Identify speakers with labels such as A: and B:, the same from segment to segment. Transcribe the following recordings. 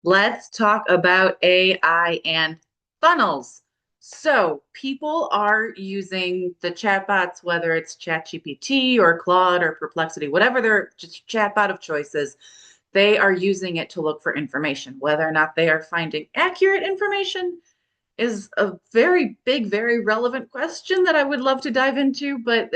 A: Let's talk about AI and funnels. So, people are using the chatbots, whether it's ChatGPT or Claude or Perplexity, whatever their just chatbot of choices, they are using it to look for information. Whether or not they are finding accurate information is a very big, very relevant question that I would love to dive into, but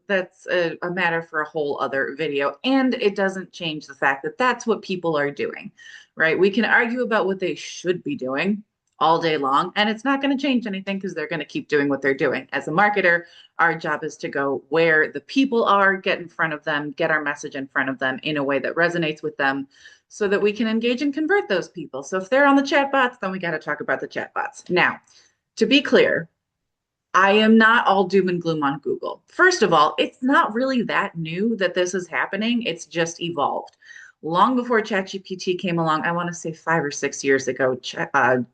A: that's a matter for a whole other video. And it doesn't change the fact that that's what people are doing, right? We can argue about what they should be doing all day long, and it's not going to change anything because they're going to keep doing what they're doing. As a marketer, our job is to go where the people are, get in front of them, get our message in front of them in a way that resonates with them so that we can engage and convert those people. So if they're on the chatbots, then we got to talk about the chatbots. Now, to be clear, I am not all doom and gloom on Google. First of all, it's not really that new that this is happening. It's just evolved. Long before ChatGPT came along, I want to say 5 or 6 years ago,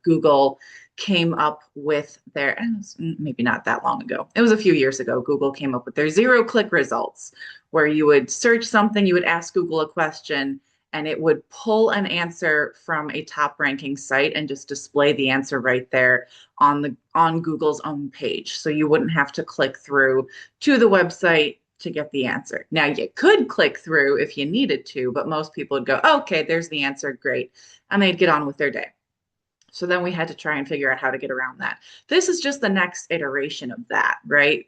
A: Google came up with their, maybe not that long ago, it was a few years ago, Google came up with their zero-click results, where you would search something, you would ask Google a question, and it would pull an answer from a top ranking site and just display the answer right there on Google's own page. So you wouldn't have to click through to the website to get the answer. Now you could click through if you needed to, but most people would go, okay, there's the answer, great. And they'd get on with their day. So then we had to try and figure out how to get around that. This is just the next iteration of that, right?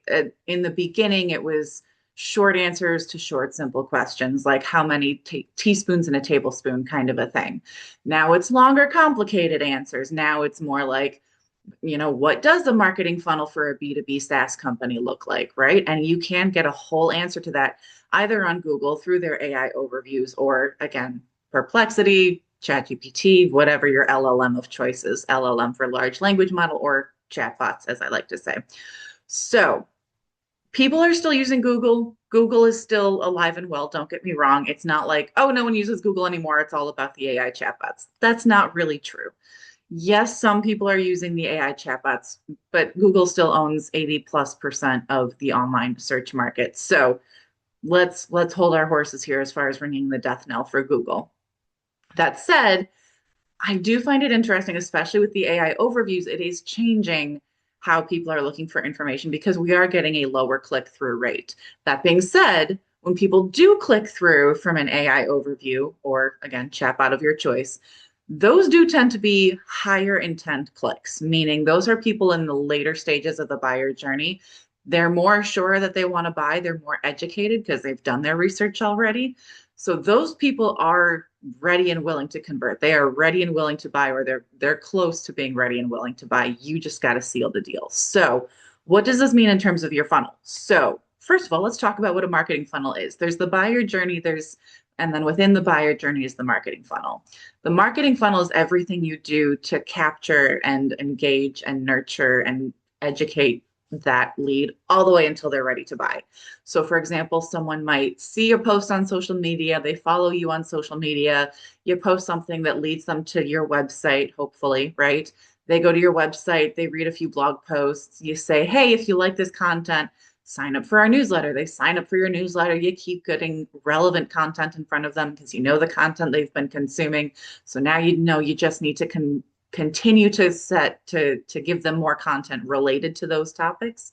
A: In the beginning, it was short answers to short, simple questions, like how many teaspoons in a tablespoon kind of a thing. Now it's longer, complicated answers. Now it's more like, what does the marketing funnel for a B2B SaaS company look like, right? And you can get a whole answer to that either on Google through their AI overviews or, again, Perplexity, ChatGPT, whatever your LLM of choice is, LLM for large language model or chatbots, as I like to say. So people are still using Google. Google is still alive and well. Don't get me wrong. It's not like, oh, no one uses Google anymore. It's all about the AI chatbots. That's not really true. Yes, some people are using the AI chatbots, but Google still owns 80+% of the online search market. So let's hold our horses here as far as ringing the death knell for Google. That said, I do find it interesting, especially with the AI overviews, it is changing how people are looking for information because we are getting a lower click through rate. That being said, when people do click through from an AI overview or again, chatbot of your choice, those do tend to be higher intent clicks, meaning those are people in the later stages of the buyer journey. They're more sure that they want to buy, they're more educated because they've done their research already. So those people are ready and willing to convert. They are ready and willing to buy, or they're close to being ready and willing to buy. You just got to seal the deal. So, what does this mean in terms of your funnel? So, first of all, let's talk about what a marketing funnel is. There's the buyer journey, and then within the buyer journey is the marketing funnel. The marketing funnel is everything you do to capture and engage and nurture and educate that lead all the way until they're ready to buy. So, for example, someone might see a post on social media, they follow you on social media, you post something that leads them to your website, hopefully, right? They go to your website, they read a few blog posts, you say, hey, if you like this content, sign up for our newsletter. They sign up for your newsletter. You keep getting relevant content in front of them because you know the content they've been consuming. So now you know you just need to continue to give them more content related to those topics.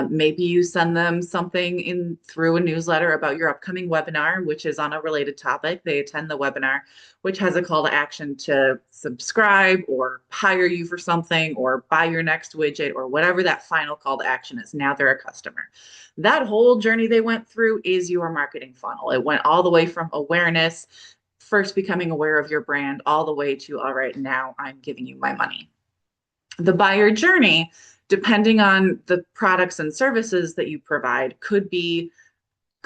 A: Maybe you send them something in through a newsletter about your upcoming webinar, which is on a related topic. They attend the webinar, which has a call to action to subscribe or hire you for something or buy your next widget or whatever that final call to action is. Now they're a customer. That whole journey they went through is your marketing funnel. It went all the way from awareness, first becoming aware of your brand, all the way to, all right, now I'm giving you my money. The buyer journey, depending on the products and services that you provide, could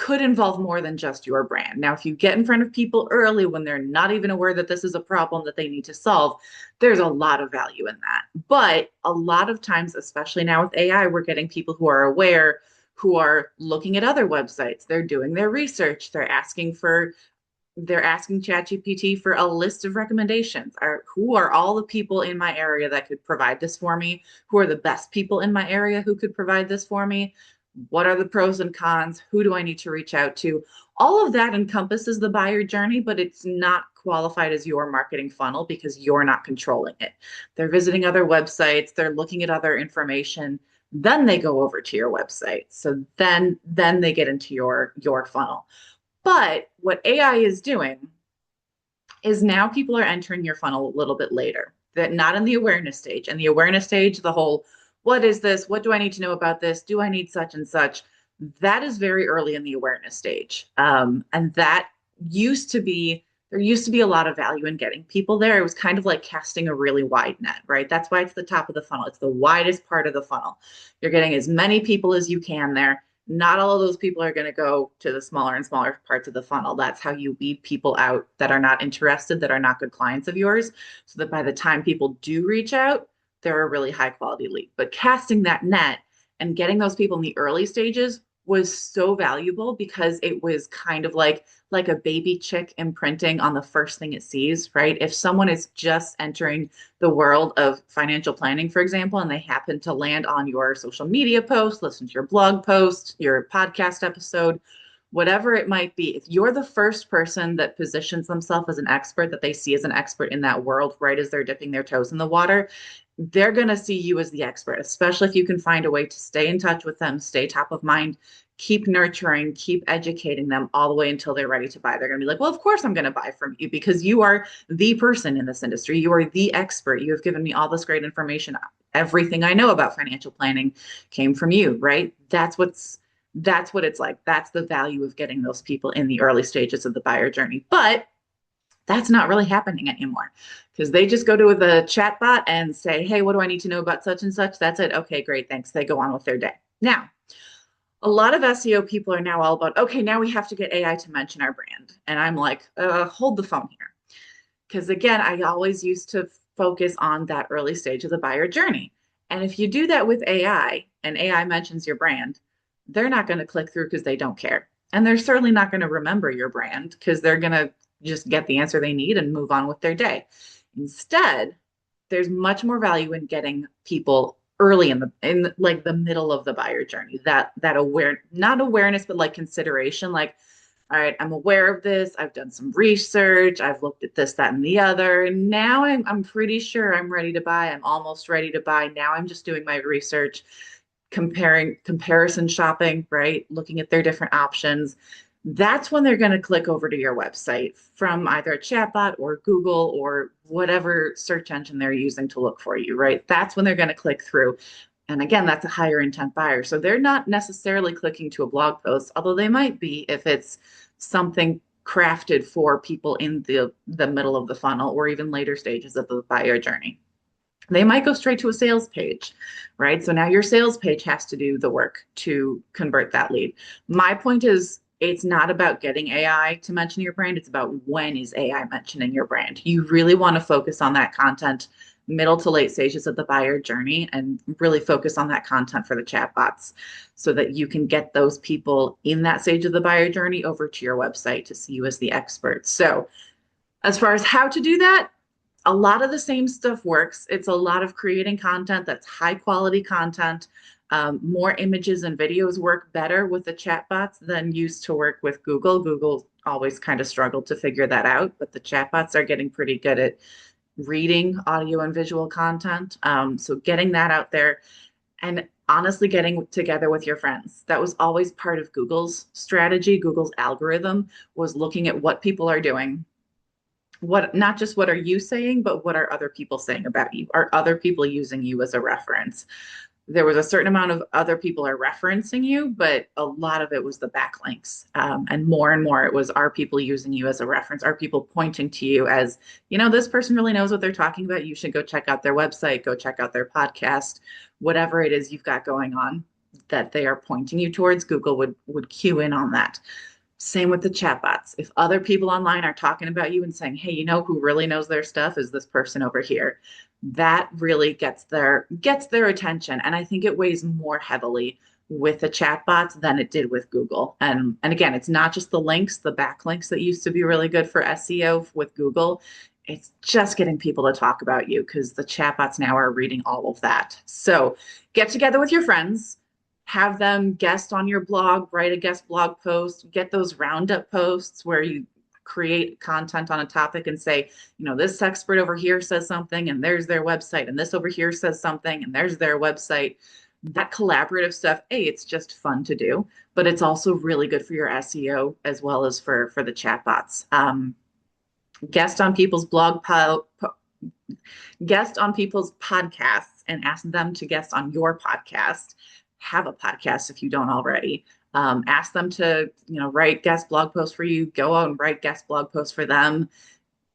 A: involve more than just your brand. Now, if you get in front of people early when they're not even aware that this is a problem that they need to solve, there's a lot of value in that. But a lot of times, especially now with AI, we're getting people who are aware, who are looking at other websites, they're doing their research, they're asking ChatGPT for a list of recommendations. Who are all the people in my area that could provide this for me? Who are the best people in my area who could provide this for me? What are the pros and cons? Who do I need to reach out to? All of that encompasses the buyer journey, but it's not qualified as your marketing funnel because you're not controlling it. They're visiting other websites, they're looking at other information, then they go over to your website. So then they get into your funnel. But what AI is doing is now people are entering your funnel a little bit later, that not in the awareness stage. And the awareness stage, the whole, what is this? What do I need to know about this? Do I need such and such? That is very early in the awareness stage. And that used to be, there used to be a lot of value in getting people there. It was kind of like casting a really wide net, right? That's why it's the top of the funnel. It's the widest part of the funnel. You're getting as many people as you can there. Not all of those people are going to go to the smaller and smaller parts of the funnel. That's how you weed people out that are not interested, that are not good clients of yours, so that by the time people do reach out, they're a really high quality lead. But casting that net and getting those people in the early stages was so valuable because it was kind of like a baby chick imprinting on the first thing it sees, right? If someone is just entering the world of financial planning, for example, and they happen to land on your social media post, listen to your blog post, your podcast episode, whatever it might be, if you're the first person that positions themselves as an expert, that they see as an expert in that world, right as they're dipping their toes in the water, they're going to see you as the expert, especially if you can find a way to stay in touch with them, stay top of mind, keep nurturing, keep educating them all the way until they're ready to buy. They're going to be like, well, of course I'm going to buy from you because you are the person in this industry. You are the expert. You have given me all this great information. Everything I know about financial planning came from you, right? That's what it's like. That's the value of getting those people in the early stages of the buyer journey. But that's not really happening anymore because they just go to the chat bot and say, hey, what do I need to know about such and such? That's it. Okay, great. Thanks. They go on with their day. Now, a lot of SEO people are now all about, okay, now we have to get AI to mention our brand. And I'm like, hold the phone here. Because again, I always used to focus on that early stage of the buyer journey. And if you do that with AI and AI mentions your brand, they're not going to click through because they don't care. And they're certainly not going to remember your brand because they're going to just get the answer they need and move on with their day. Instead, there's much more value in getting people early in like the middle of the buyer journey, that aware, not awareness, but like consideration, like, all right, I'm aware of this. I've done some research. I've looked at this, that, and the other. And now I'm pretty sure I'm ready to buy. I'm almost ready to buy. Now I'm just doing my research, comparison shopping, right? Looking at their different options. That's when they're going to click over to your website from either a chatbot or Google or whatever search engine they're using to look for you, right? That's when they're going to click through. And again, that's a higher intent buyer. So they're not necessarily clicking to a blog post, although they might be if it's something crafted for people in the middle of the funnel or even later stages of the buyer journey. They might go straight to a sales page, right? So now your sales page has to do the work to convert that lead. My point is, it's not about getting AI to mention your brand. It's about when is AI mentioning your brand. You really want to focus on that content middle to late stages of the buyer journey and really focus on that content for the chatbots so that you can get those people in that stage of the buyer journey over to your website to see you as the expert. So as far as how to do that, a lot of the same stuff works. It's a lot of creating content that's high quality content. More images and videos work better with the chatbots than used to work with Google. Google always kind of struggled to figure that out, but the chatbots are getting pretty good at reading audio and visual content. So getting that out there and honestly getting together with your friends. That was always part of Google's strategy. Google's algorithm was looking at what people are doing, what, not just what are you saying, but what are other people saying about you? Are other people using you as a reference? There was a certain amount of other people are referencing you, but a lot of it was the backlinks. And more it was, are people using you as a reference? Are people pointing to you as, this person really knows what they're talking about. You should go check out their website, go check out their podcast, whatever it is you've got going on that they are pointing you towards. Google would cue in on that. Same with the chatbots. If other people online are talking about you and saying, hey, who really knows their stuff is this person over here. That really gets their attention. And I think it weighs more heavily with the chatbots than it did with Google. And again, it's not just the links, the backlinks that used to be really good for SEO with Google. It's just getting people to talk about you because the chatbots now are reading all of that. So get together with your friends, have them guest on your blog, write a guest blog post, get those roundup posts where you create content on a topic and say, this expert over here says something and there's their website, and this over here says something and there's their website. That collaborative stuff, it's just fun to do, but it's also really good for your SEO as well as for the chatbots. Guest on people's guest on people's podcasts and ask them to guest on your podcast. Have a podcast if you don't already. Ask them to, write guest blog posts for you. Go out and write guest blog posts for them.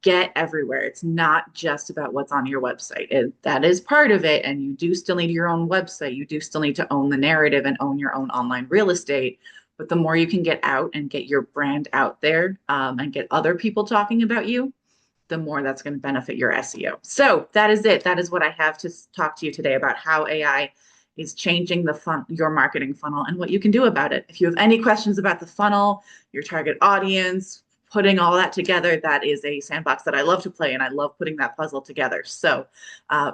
A: Get everywhere. It's not just about what's on your website. That is part of it. And you do still need your own website. You do still need to own the narrative and own your own online real estate. But the more you can get out and get your brand out there, and get other people talking about you, the more that's going to benefit your SEO. So that is it. That is what I have to talk to you today about how AI is changing your marketing funnel and what you can do about it. If you have any questions about the funnel, your target audience, putting all that together, that is a sandbox that I love to play, and I love putting that puzzle together. So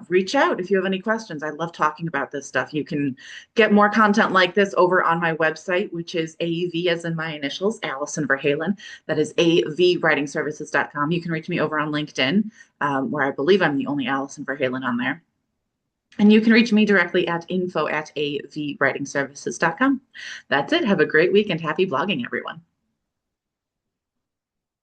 A: reach out if you have any questions. I love talking about this stuff. You can get more content like this over on my website, which is AV as in my initials, Allison Verhalen. That is avwritingservices.com. You can reach me over on LinkedIn, where I believe I'm the only Allison Verhalen on there. And you can reach me directly at info@avwritingservices.com. That's it. Have a great week and happy blogging, everyone.